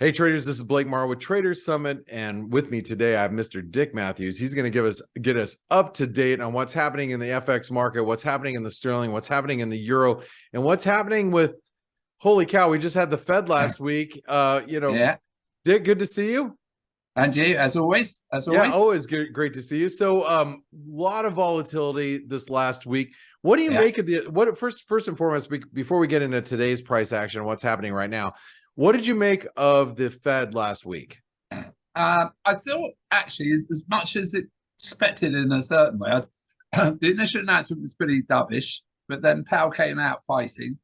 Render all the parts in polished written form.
Hey traders, this is Blake Morrow with Traders Summit, and with me today I have Mr. Dick Matthews. He's going to get us up to date on what's happening in the FX market, what's happening in the sterling, what's happening in the euro, and what's happening with, holy cow, we just had the Fed last week. Yeah, Dick, good to see you. and you, as always, Yeah, always good, great to see you. So, lot of volatility this last week. What do you yeah. make of first and foremost, before we get into today's price action and what's happening right now? What did you make of the Fed last week? I thought actually, as much as expected in a certain way, the initial announcement was pretty dovish, but then Powell came out fighting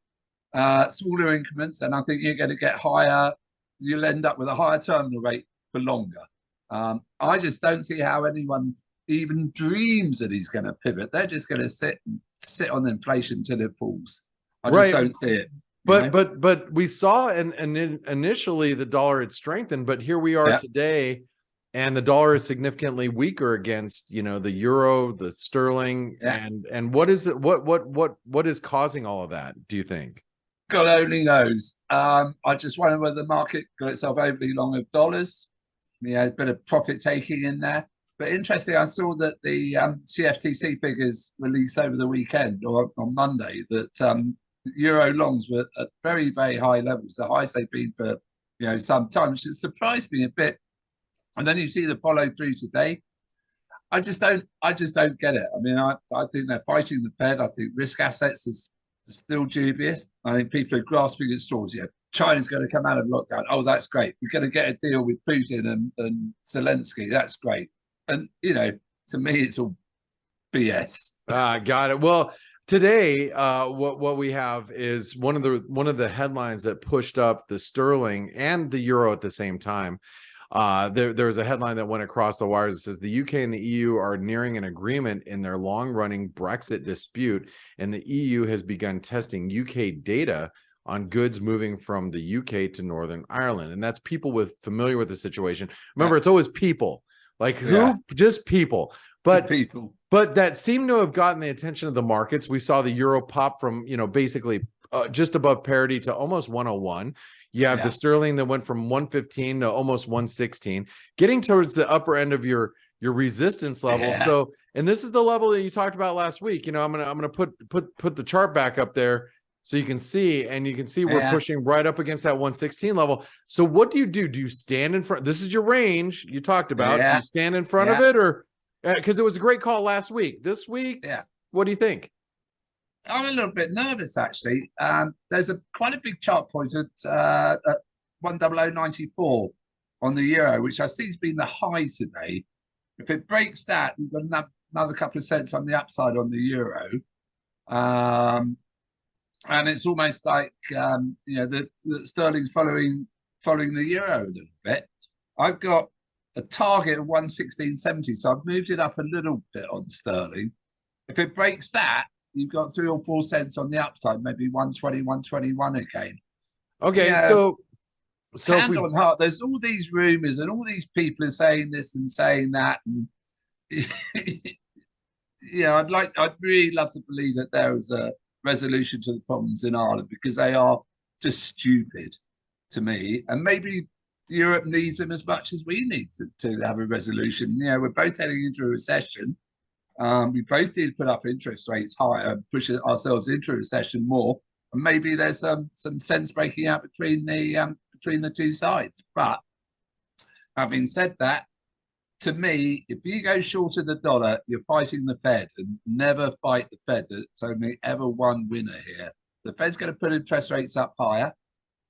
smaller increments, and I think you're going to get higher. You'll end up with a higher terminal rate for longer. I just don't see how anyone even dreams that he's going to pivot. They're just going to sit on inflation till it falls. I just don't see it. But we saw and initially the dollar had strengthened, but here we are today, and the dollar is significantly weaker against the euro, the sterling, and what is it? What is causing all of that? Do you think? God only knows. I just wonder whether the market got itself overly long of dollars. A bit of profit taking in there. But interesting, I saw that the CFTC figures released over the weekend or on Monday that euro longs were at very, very high levels, the highest they've been for some time, which surprised me a bit. And then you see the follow through today. I just don't get it. I mean, I think they're fighting the Fed. I think risk assets is still dubious. I think people are grasping at straws. China's going to come out of lockdown. Oh, that's great. We're going to get a deal with Putin and Zelensky. That's great. And to me, it's all BS. Got it. Well, today, what we have is one of the headlines that pushed up the sterling and the euro at the same time. There's a headline that went across the wires that says the UK and the EU are nearing an agreement in their long-running Brexit dispute, and the EU has begun testing UK data on goods moving from the UK to Northern Ireland. And that's people familiar with the situation. Remember, it's always people. Like who? Just people. But that seemed to have gotten the attention of the markets. We saw the euro pop from, basically just above parity to almost 101. You have the sterling that went from 115 to almost 116, getting towards the upper end of your resistance level. So, and this is the level that you talked about last week. I'm gonna put the chart back up there so you can see, and you can see we're pushing right up against that 116 level. So what do? Do you stand in front? This is your range you talked about. Do you stand in front of it, or because it was a great call last week? This week, what do you think? I'm a little bit nervous actually. There's quite a big chart point at 100.94 on the euro, which I see has been the high today. If it breaks that, you've got another couple of cents on the upside on the euro. And it's almost like the sterling's following the euro a little bit. I've got a target of 116.70, so I've moved it up a little bit on sterling. If it breaks that, you've got 3 or 4 cents on the upside, maybe 120, 121 again. Okay, so hand on heart, there's all these rumors and all these people are saying this and saying that, and I'd really love to believe that there is a resolution to the problems in Ireland, because they are just stupid to me, and maybe Europe needs them as much as we need to have a resolution. We're both heading into a recession. We both need to put up interest rates higher and push ourselves into a recession more. And maybe there's some sense breaking out between the two sides. But having said that, to me, if you go short of the dollar, you're fighting the Fed, and never fight the Fed. There's only ever one winner here. The Fed's going to put interest rates up higher.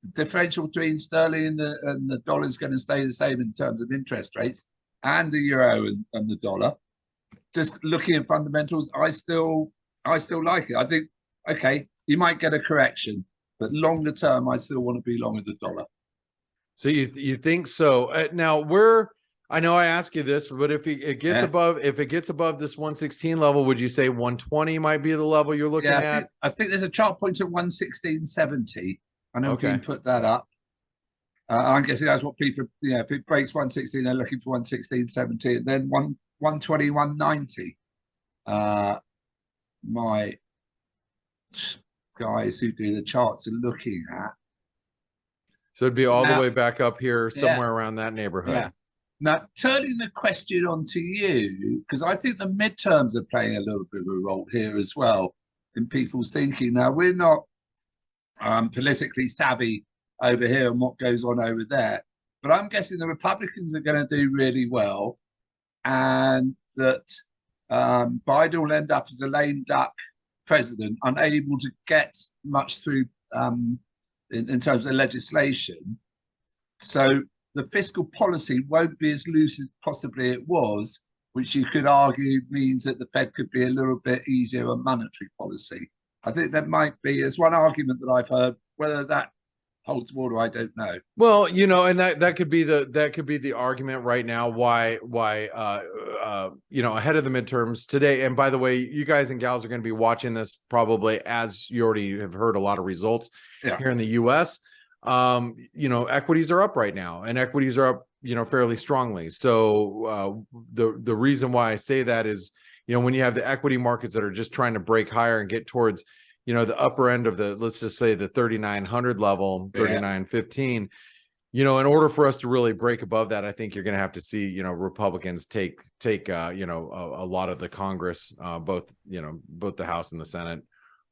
The differential between sterling and the dollar is going to stay the same in terms of interest rates, and the euro and the dollar. Just looking at fundamentals, I still like it. I think, okay, you might get a correction, but longer term, I still want to be long of the dollar. So you think so? Now I know I asked you this, but if it gets above this 116 level, would you say 120 might be the level you're looking at? I think there's a chart point at 116.70. I know we can put that up. I'm guessing that's what people, if it breaks 116, they're looking for 116.70, and then 121.90. My guys who do the charts are looking at. So it'd be all the Now, way back up here, yeah, somewhere around that neighborhood. yeah. Now, turning the question on to you, because I think the midterms are playing a little bit of a role here as well in people's thinking. Now, we're not politically savvy over here and what goes on over there, but I'm guessing the Republicans are going to do really well, and that Biden will end up as a lame duck president, unable to get much through in terms of legislation. So the fiscal policy won't be as loose as possibly it was, which you could argue means that the Fed could be a little bit easier on monetary policy. I think that might be, as one argument that I've heard. Whether that holds water, I don't know. Well, and that could be the argument right now why ahead of the midterms today. And by the way, you guys and gals are going to be watching this probably as you already have heard a lot of results here in the US. Equities are up right now, and equities are up, fairly strongly. So the reason why I say that is, when you have the equity markets that are just trying to break higher and get towards, the upper end of the, let's just say the 3,900 level, 3,915, in order for us to really break above that, I think you're going to have to see, Republicans take a lot of the Congress, both the House and the Senate.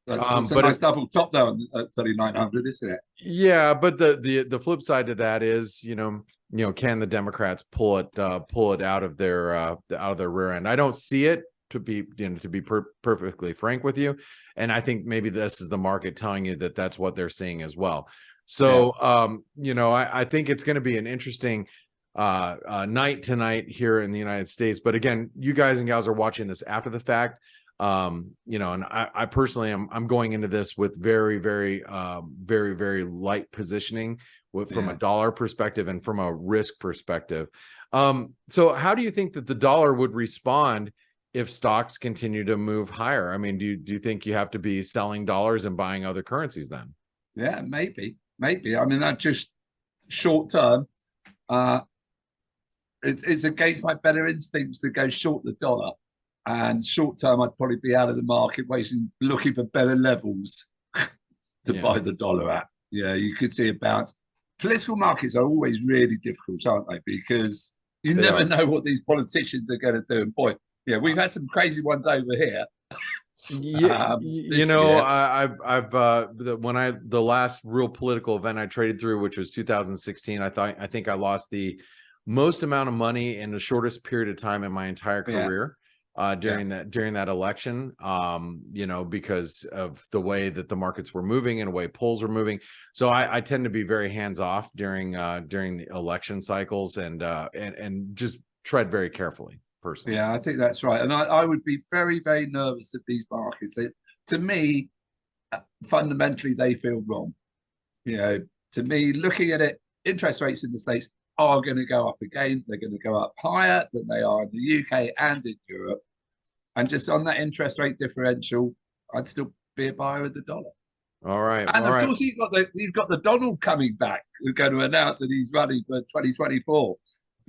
That's a nice double top though at 3,900, isn't it? Yeah, but the flip side to that is, can the Democrats pull it out of their rear end? I don't see it, to be perfectly frank with you, and I think maybe this is the market telling you that that's what they're seeing as well. So I think it's going to be an interesting night tonight here in the United States. But again, you guys and gals are watching this after the fact. And I personally I'm going into this with very, very, very, very light positioning from a dollar perspective and from a risk perspective. So how do you think that the dollar would respond if stocks continue to move higher? I mean, do you think you have to be selling dollars and buying other currencies then? Yeah, maybe. I mean, that just short term, it's against my better instincts to go short the dollar. And short term, I'd probably be out of the market, looking for better levels to buy the dollar at. Yeah, you could see a bounce. Political markets are always really difficult, aren't they? Because you never know what these politicians are going to do. And boy, we've had some crazy ones over here. The last real political event I traded through, which was 2016, I think I lost the most amount of money in the shortest period of time in my entire career. During that election, because of the way that the markets were moving and the way polls were moving. So I tend to be very hands off during the election cycles and just tread very carefully personally. Yeah, I think that's right. And I would be very, very nervous of these markets. To me, fundamentally, they feel wrong. To me, looking at it, interest rates in the States are going to go up again. They're going to go up higher than they are in the UK and in Europe. And just on that interest rate differential, I'd still be a buyer of the dollar. All right. And of course, you've got the Donald coming back, who's going to announce that he's running for 2024.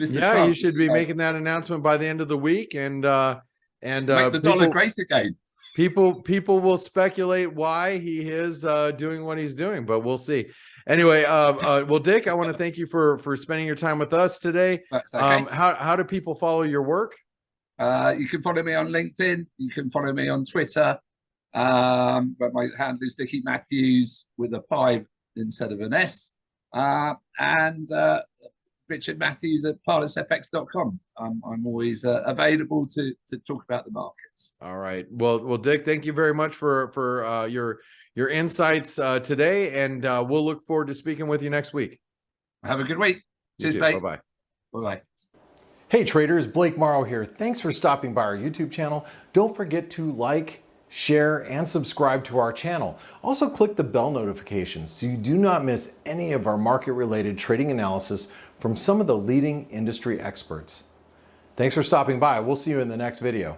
Mr. Trump, you should be making that announcement by the end of the week, and make the dollar great again. People will speculate why he is doing what he's doing, but we'll see. Anyway, well, Dick, I want to thank you for spending your time with us today. That's okay. How do people follow your work? You can follow me on LinkedIn. You can follow me on Twitter. But my handle is Dickie Matthews with a 5 instead of an S. And Richard Matthews at PardusFX.com. I'm always available to talk about the markets. All right. Well, Dick, thank you very much for your insights today, and we'll look forward to speaking with you next week. Have a good week. Cheers, Blake. Bye-bye. Bye-bye. Hey traders, Blake Morrow here. Thanks for stopping by our YouTube channel. Don't forget to like, share, and subscribe to our channel. Also click the bell notifications so you do not miss any of our market-related trading analysis from some of the leading industry experts. Thanks for stopping by. We'll see you in the next video.